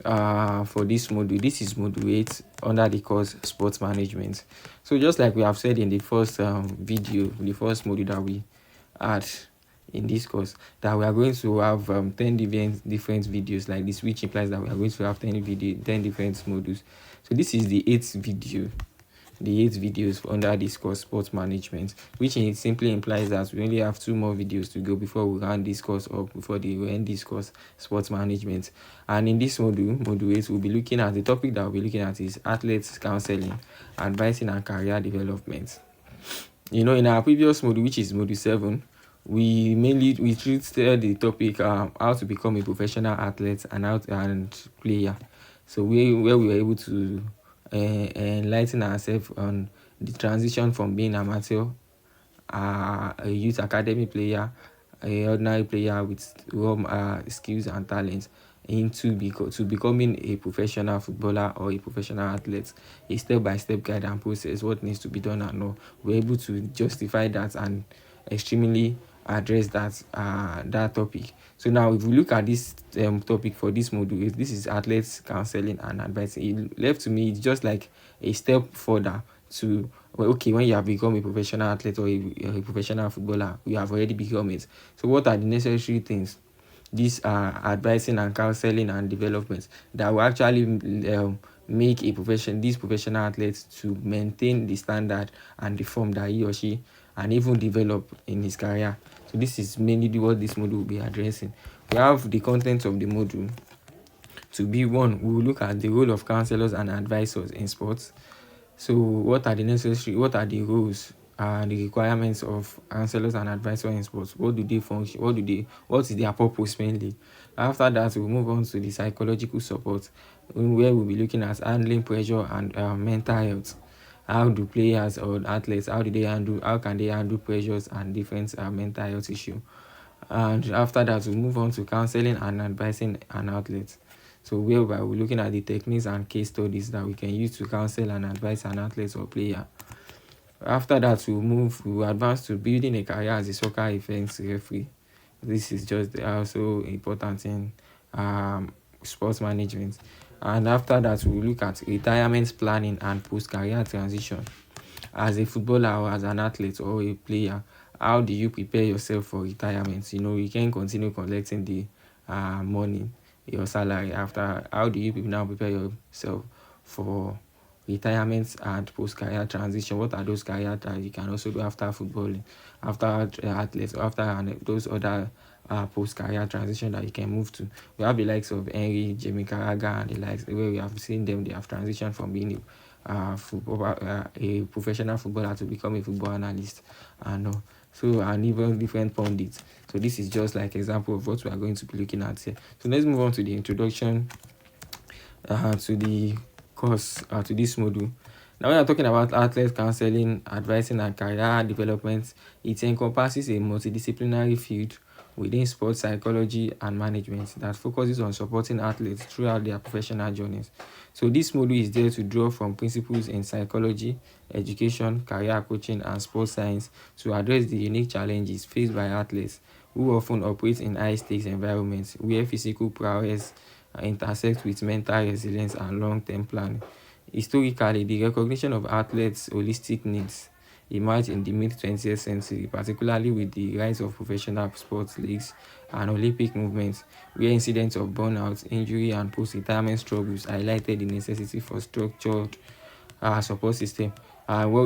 for this module. This is module 8 under the course sports management. So just like we have said in the first video, the first module that we had in this course, that we are going to have 10 different videos like this, which implies that we are going to have 10 different modules. So this is the 8th video, the 8 videos under this course sports management, which simply implies that we only have 2 more videos to go before we round this course up, before we end this course sports management. And in this module 8, we'll be looking at the topic that we'll be looking at is athletes counseling, advising and career development. In our previous module, which is module 7, we treated the topic how to become a professional athlete and player. So where we were able to enlighten ourselves on the transition from being amateur, a youth academy player, a ordinary player with raw skills and talents, into becoming a professional footballer or a professional athlete. A step-by-step guide and process, what needs to be done and all. We're able to justify that and extremely address that topic. So now if we look at this topic for this module, this is athletes counseling and advising. It left to me, it's just like a step further to when you have become a professional athlete or a professional footballer, you have already become it. So what are the necessary things? These are advising and counseling and development that will actually make these professional athletes to maintain the standard and the form that he or she and even develop in his career. So this is mainly what this module will be addressing. We have the content of the module to be one. We will look at the role of counselors and advisors in sports. So what are the roles and the requirements of counselors and advisors in sports? What do they function? What is their purpose mainly? After that, we'll move on to the psychological support, where we'll be looking at handling pressure and mental health. How do players or athletes, how can they handle pressures and different mental health issues? And after that, we'll move on to counseling and advising an outlet. So whereby we're looking at the techniques and case studies that we can use to counsel and advise an athlete or player. After that, we'll advance to building a career as a soccer events referee. This is just also important in sports management. And after that, we'll look at retirement planning and post-career transition. As a footballer or as an athlete or a player, how do you prepare yourself for retirement? You can continue collecting the money, your salary after. How do you now prepare yourself for retirement and post-career transition? What are those careers that you can also do after footballing, after athletes, or after those other post-career transition that you can move to? We have the likes of Henry, Jamie Carragher, and the likes where we have seen them. They have transitioned from being a professional footballer to become a football analyst, and even different pundits. So this is just like example of what we are going to be looking at here. So let's move on to the introduction to the course, to this module. Now, when we are talking about athlete counseling, advising, and career development, it encompasses a multidisciplinary field within sports psychology and management that focuses on supporting athletes throughout their professional journeys. So this module is there to draw from principles in psychology, education, career coaching, and sports science to address the unique challenges faced by athletes who often operate in high-stakes environments where physical prowess intersects with mental resilience and long-term planning. Historically, the recognition of athletes' holistic needs emerged in the mid-20th century, particularly with the rise of professional sports leagues and Olympic movements, where incidents of burnout, injury, and post-retirement struggles highlighted the necessity for structured support system.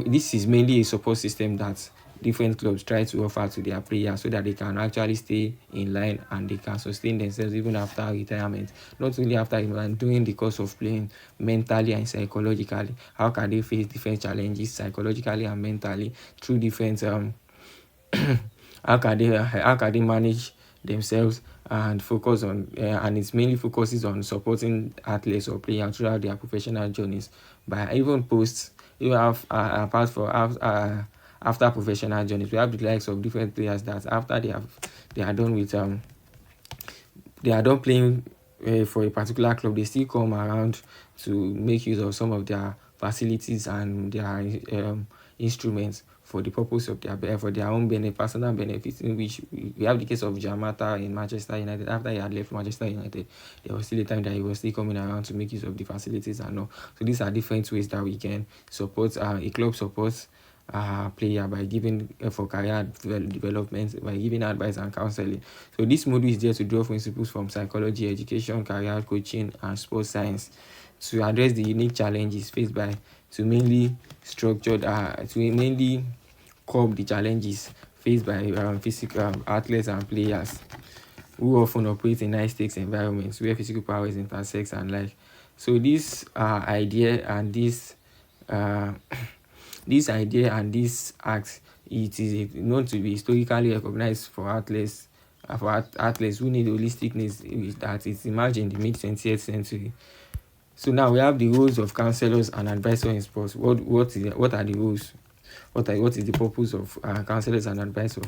This is mainly a support system that different clubs try to offer to their players so that they can actually stay in line and they can sustain themselves even after retirement. Not only after retirement, during the course of playing, mentally and psychologically. How can they face different challenges psychologically and mentally through different how can they manage themselves and focus on and it mainly focuses on supporting athletes or players throughout their professional journeys by even posts even apart from after professional journeys. We have the likes of different players that after they are done with they are done playing for a particular club, they still come around to make use of some of their facilities and their instruments for the purpose of for their own personal benefit, in which we have the case of Jamata in Manchester United. After he had left Manchester United, there was still a time that he was still coming around to make use of the facilities and all. So these are different ways that we can support a club supports player by giving for career development, by giving advice and counseling. So this module is there to draw principles from psychology, education, career coaching, and sports science to address the unique challenges faced by to mainly curb the challenges faced by physical athletes and players who often operate in high stakes environments where physical powers intersect and like. So this idea and this this idea and this act, it is known to be historically recognized for athletes who need holistic needs that it emerged in the mid 20th century. So now we have the roles of counselors and advisors in sports. What are the roles? What is the purpose of counselors and advisors?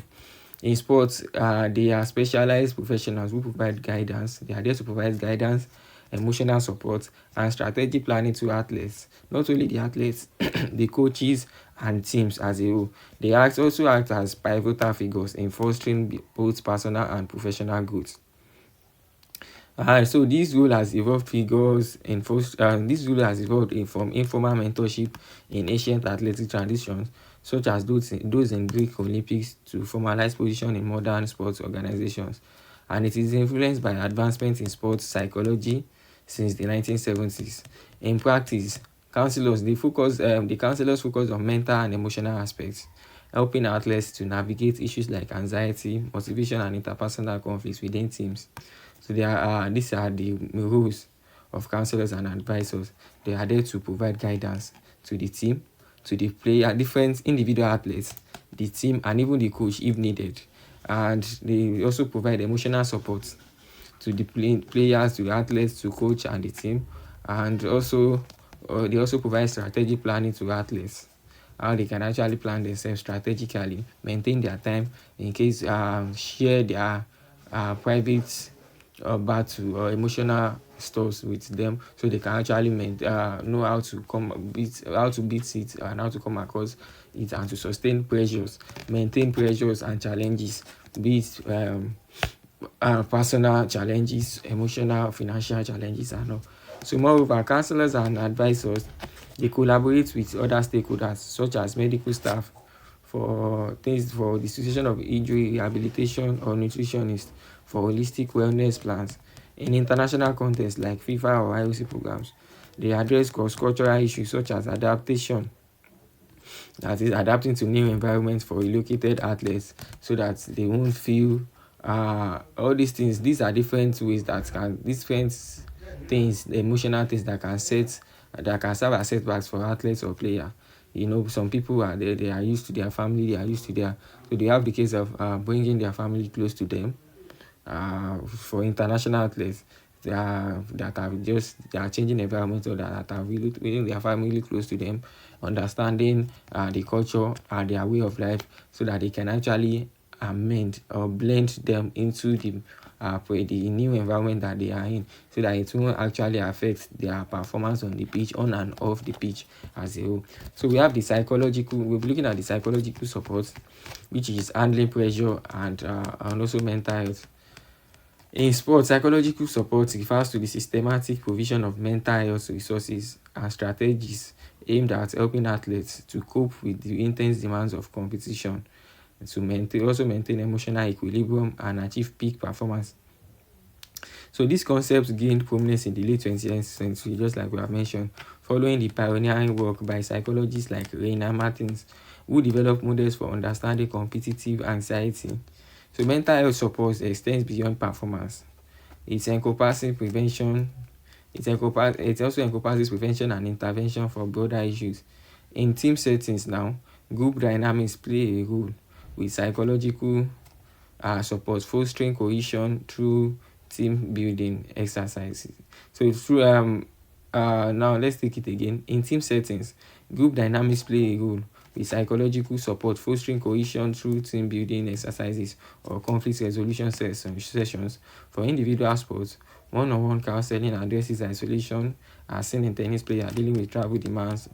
In sports, they are specialized professionals who provide guidance. They are there to provide guidance, emotional support, and strategic planning to athletes. Not only the athletes, the coaches and teams as a whole. They also act as pivotal figures in fostering both personal and professional growth. So this role has evolved this role has evolved from informal mentorship in ancient athletic traditions, such as those in Greek Olympics, to formalized position in modern sports organizations, and it is influenced by advancements in sports psychology since the 1970s. In practice, the counselors focus on mental and emotional aspects, helping athletes to navigate issues like anxiety, motivation, and interpersonal conflicts within teams. So these are the roles of counselors and advisors. They are there to provide guidance to the team, to the player, different individual athletes, the team, and even the coach if needed. And they also provide emotional support to the players, to the athletes, to coach and the team. And also, they also provide strategic planning to athletes, how they can actually plan themselves strategically, maintain their time in case share their private battle or emotional stuff with them, so they can actually know how to beat it and how to come across it and to sustain pressures, maintain pressures and challenges, be it personal challenges, emotional, financial challenges and all. So moreover, counselors and advisors, they collaborate with other stakeholders such as medical staff for the situation of injury rehabilitation, or nutritionists for holistic wellness plans. In international contexts like FIFA or IOC programs, they address cross-cultural issues such as adaptation, that is adapting to new environments for relocated athletes so that they won't feel all these things. These are different ways different things, the emotional things that can serve as setbacks for athletes or players. Some people they are used to their family, so they have the case of bringing their family close to them. For international athletes they are changing environment, or that are really bringing their family close to them, understanding the culture and their way of life, so that they can actually amend or blend them into the new environment that they are in, so that it won't actually affect their performance on the pitch, on and off the pitch as a whole. So we'll be looking at the psychological support, which is handling pressure and also mental health. In sports, psychological support refers to the systematic provision of mental health resources and strategies aimed at helping athletes to cope with the intense demands of competition, and to maintain emotional equilibrium and achieve peak performance. So these concepts gained prominence in the late 20th century, just like we have mentioned, following the pioneering work by psychologists like Rainer Martins, who developed models for understanding competitive anxiety. So mental health support extends beyond performance. It also encompasses prevention and intervention for broader issues. In team settings now, group dynamics play a role, with psychological support fostering cohesion through team building exercises. So now let's take it again. In team settings, group dynamics play a role, with psychological support fostering cohesion through team building exercises or conflict resolution sessions. For individual sports, one-on-one counseling addresses isolation, as seen in tennis players dealing with travel demands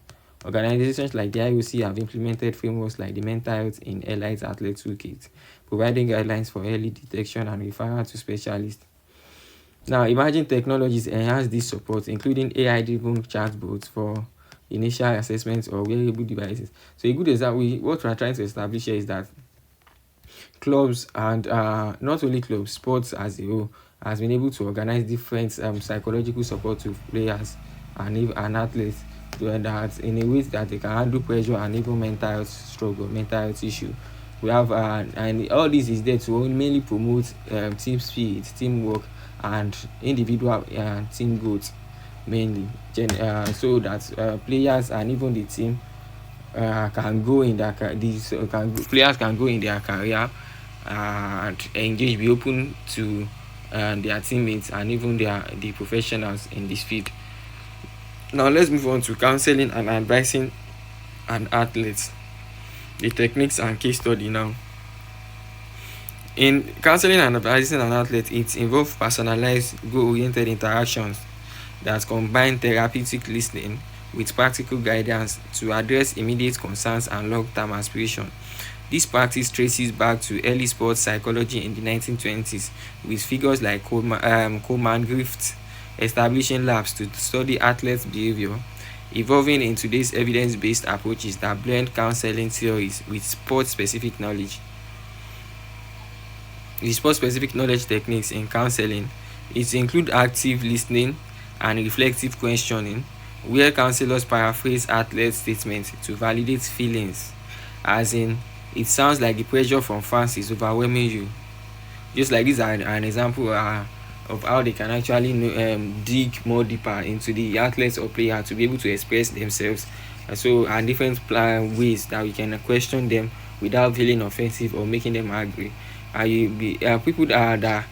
Organizations like the IOC have implemented frameworks like the Mental Health in Elite Athlete Toolkit, providing guidelines for early detection and referral to specialists. Now, emerging technologies enhance this support, including AI-driven chatbots for initial assessments or wearable devices. So, a good example, what we are trying to establish here is that clubs and not only clubs, sports as a whole has been able to organize different psychological support to players and athletes to that in a way that they can handle pressure and even mental health struggle, mental health issue. We have and all this is there to mainly promote team spirit, teamwork, and individual team growth mainly, so that players and even the team can go in their players can go in their career and engage, be open to their teammates and even the professionals in this field. Now let's move on to counseling and advising an athlete, the techniques and case study. Now, in counseling and advising an athlete, it involves personalized, goal-oriented interactions that combine therapeutic listening with practical guidance to address immediate concerns and long-term aspirations. This practice traces back to early sports psychology in the 1920s, with figures like Coleman Griffith establishing labs to study athletes' behavior, evolving in today's evidence-based approaches that blend counseling theories with sport-specific knowledge. The sport-specific knowledge techniques in counseling, it include active listening and reflective questioning, where counselors paraphrase athletes' statements to validate feelings, as in, it sounds like the pressure from fans is overwhelming you. Just like this, an example of how they can actually dig more deeper into the athletes or player to be able to express themselves. And different ways that we can question them without feeling offensive or making them angry. People that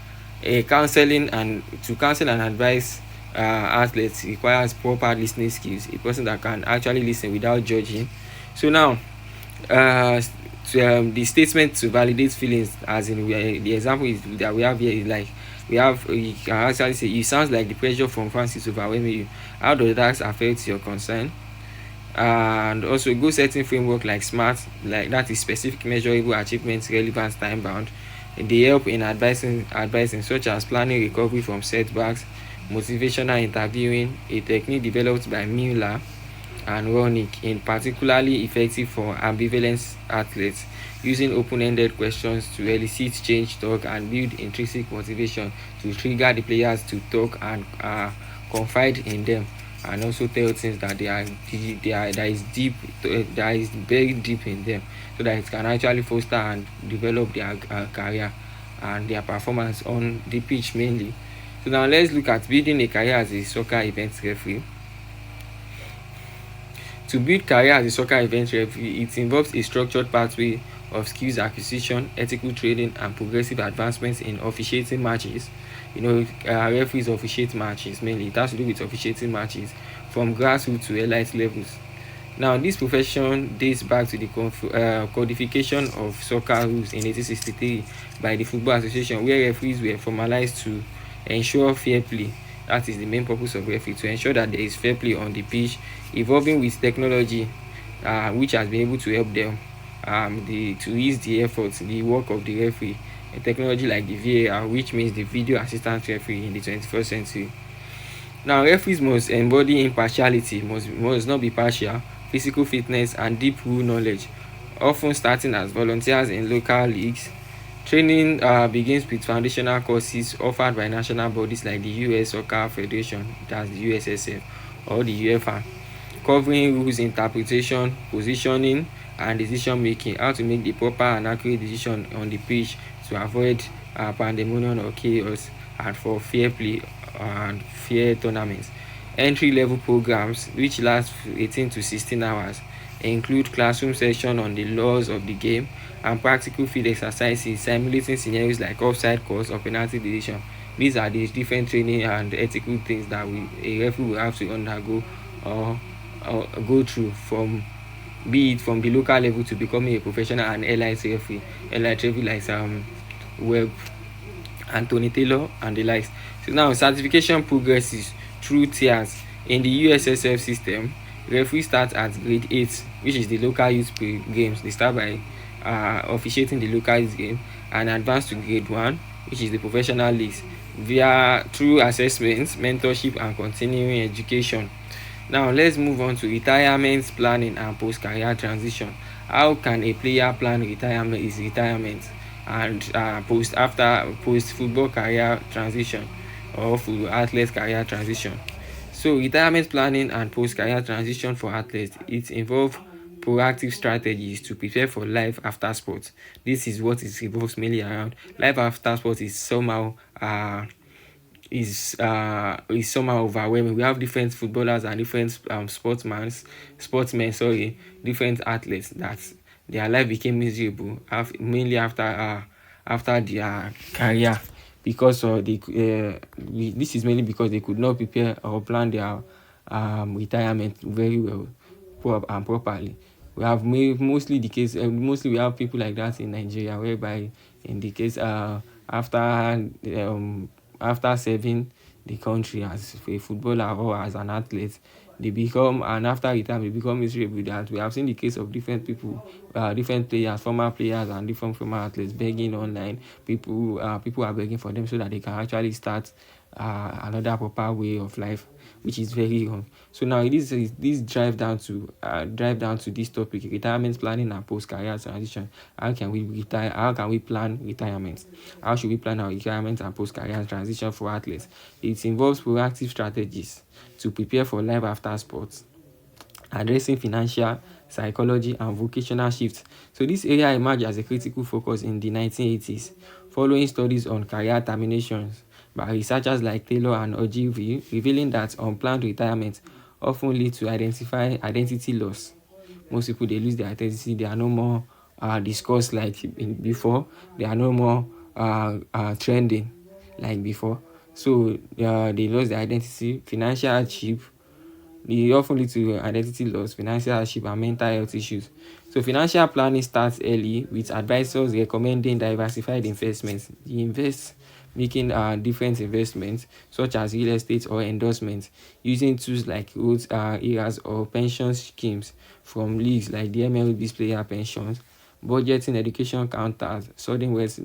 counseling and to counsel and advise athletes requires proper listening skills. A person that can actually listen without judging. So now, the statement to validate feelings, as in the example is that we have here is like you can actually say it sounds like the pressure from fans is overwhelming you. How does that affect your concern? And also goal setting framework like SMART, like that is specific, measurable, achievements, relevance, time bound. They help in advising such as planning recovery from setbacks, motivational interviewing, a technique developed by Mueller and Ronick, in particularly effective for ambivalent athletes, using open-ended questions to elicit change talk and build intrinsic motivation to trigger the players to talk and confide in them, and also tell things that that is very deep in them, so that it can actually foster and develop their career and their performance on the pitch mainly. So now let's look at building a career as a soccer event referee. To build career as a soccer event referee, it involves a structured pathway of skills acquisition, ethical training, and progressive advancements in officiating matches. Referees officiate matches mainly. It has to do with officiating matches from grassroots to elite levels. Now, this profession dates back to the codification of soccer rules in 1863 by the Football Association, where referees were formalized to ensure fair play. That is the main purpose of referee, to ensure that there is fair play on the pitch, evolving with technology, which has been able to help them to ease the effort, the work of the referee. A technology like the VAR, which means the video assistant referee in the 21st century. Now, referees must embody impartiality, must not be partial, physical fitness, and deep rule knowledge, often starting as volunteers in local leagues. Training begins with foundational courses offered by national bodies like the US Soccer Federation, that's the USSF, or the UEFA, covering rules interpretation, positioning, and decision making, how to make the proper and accurate decision on the pitch to avoid pandemonium or chaos, and for fair play and fair tournaments. Entry-level programs, which last 18 to 16 hours, include classroom sessions on the laws of the game and practical field exercises simulating scenarios like offside calls or penalty decision. These are the different training and ethical things that a referee will have to undergo or go through, from be it from the local level to becoming a professional and elite referee like Webb, Anthony Taylor, and the likes. So now certification progresses through tiers. In the USSF system, Referee starts at grade 8, which is the local youth games. They start by officiating the local youth game and advance to grade 1, which is the professional leagues, via through assessments, mentorship, and continuing education. Now let's move on to retirement planning and post-career transition. How can a player plan retirement, his retirement, and post football career transition or full athlete career transition? So retirement planning and post-career transition for athletes, it involves proactive strategies to prepare for life after sports. This is what it revolves mainly around. Life after sports is somehow overwhelming. We have different footballers and different sportsmen, different athletes that their life became miserable mainly after their career, because this is mainly because they could not prepare or plan their retirement very well and properly. We have mostly the case, mostly we have people like that in Nigeria, whereby in the case after serving the country as a footballer or as an athlete, they become, and after retirement they become miserable. That we have seen the case of different people, different players, former players and different former athletes begging online. People are begging for them so that they can actually start another proper way of life, which is very wrong. So now this drive down to this topic: retirement planning and post career transition. How can we retire? How can we plan retirement? How should we plan our retirement and post career transition for athletes? It involves proactive strategies to prepare for life after sports, addressing financial, psychology, and vocational shifts. So this area emerged as a critical focus in the 1980s, following studies on career terminations by researchers like Taylor and Ogilvy, revealing that unplanned retirement often lead to identity loss. Most people, they lose their identity. They are no more discussed like before. They are no more trending like before. So they lost their identity, financial hardship. They often lead to identity loss, financial hardship, and mental health issues. So financial planning starts early with advisors recommending diversified investments. They invest making different investments such as real estate or endorsements, using tools like roads, eras, or pension schemes from leagues like the MLB's player pensions, budgeting education counters, sudden wealth,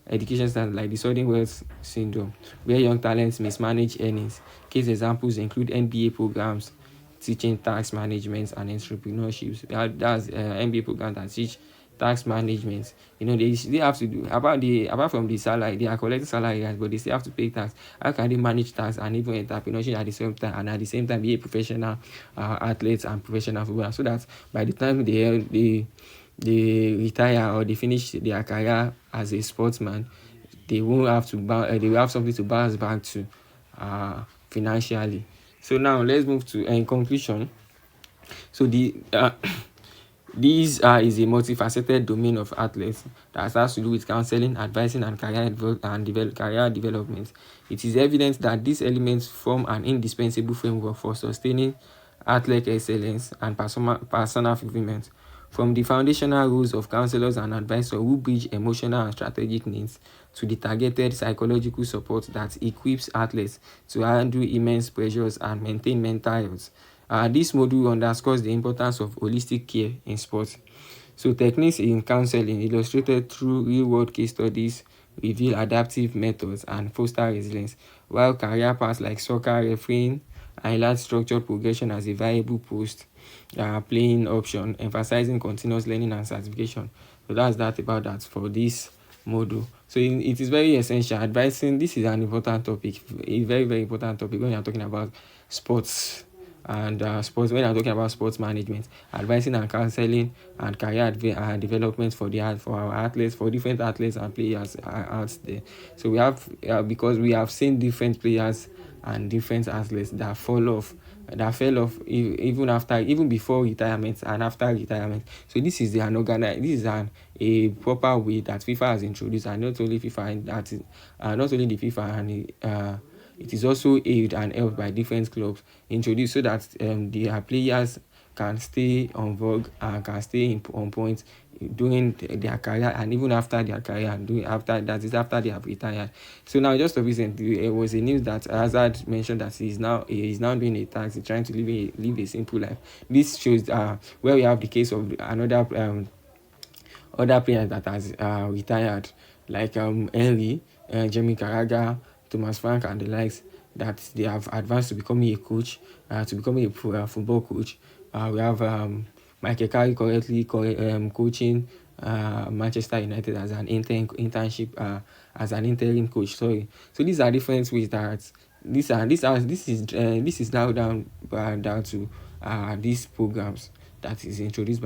education standards like the sudden wealth syndrome, where young talents mismanage earnings. Case examples include NBA programs teaching tax management and entrepreneurship. That's NBA programs that teach tax management. They have to do apart from the salary, they are collecting salary, right, but they still have to pay tax. How can they manage tax and even entrepreneurship at the same time, and at the same time be a professional athlete and professional footballer, so that by the time they retire or they finish their career as a sportsman, they won't have to they will have something to bounce back to financially. So now let's move to in conclusion. So the this is a multifaceted domain of athletes that has to do with counseling, advising, and career development. It is evident that these elements form an indispensable framework for sustaining athlete excellence and personal fulfillment. From the foundational roles of counselors and advisors who bridge emotional and strategic needs to the targeted psychological support that equips athletes to handle immense pressures and maintain mental health. This module underscores the importance of holistic care in sports. So techniques in counseling illustrated through real-world case studies reveal adaptive methods and foster resilience, while career paths like soccer refereeing highlight structured progression as a viable playing option, emphasizing continuous learning and certification. So that's that about that for this module. So it is very essential. Advising, this is an important topic, a very, very important topic when you're talking about sports and sports. When I'm talking about sports management, advising and counseling and career development for our athletes, for different athletes and players out there. So we have because we have seen different players and different athletes that fell off even before retirement and after retirement. So this is a proper way that FIFA has introduced, and not only FIFA, and that is not only the FIFA, and it is also aided and helped by different clubs introduced, so that their players can stay on vogue and can stay on point during their career and even after their career, and doing after that is after they have retired. So now, just of recently, it was a news that Hazard mentioned that he is now doing a tax, he's trying to live a simple life. This shows where we have the case of another other players that has retired, like Henry, Jamie Carragher, Thomas Frank, and the likes, that they have advanced to becoming a coach, to becoming a football coach. We have Michael Carey currently coaching Manchester United as an internship, as an interim coach. Sorry. So these are different ways that this is now down to these programs that is introduced by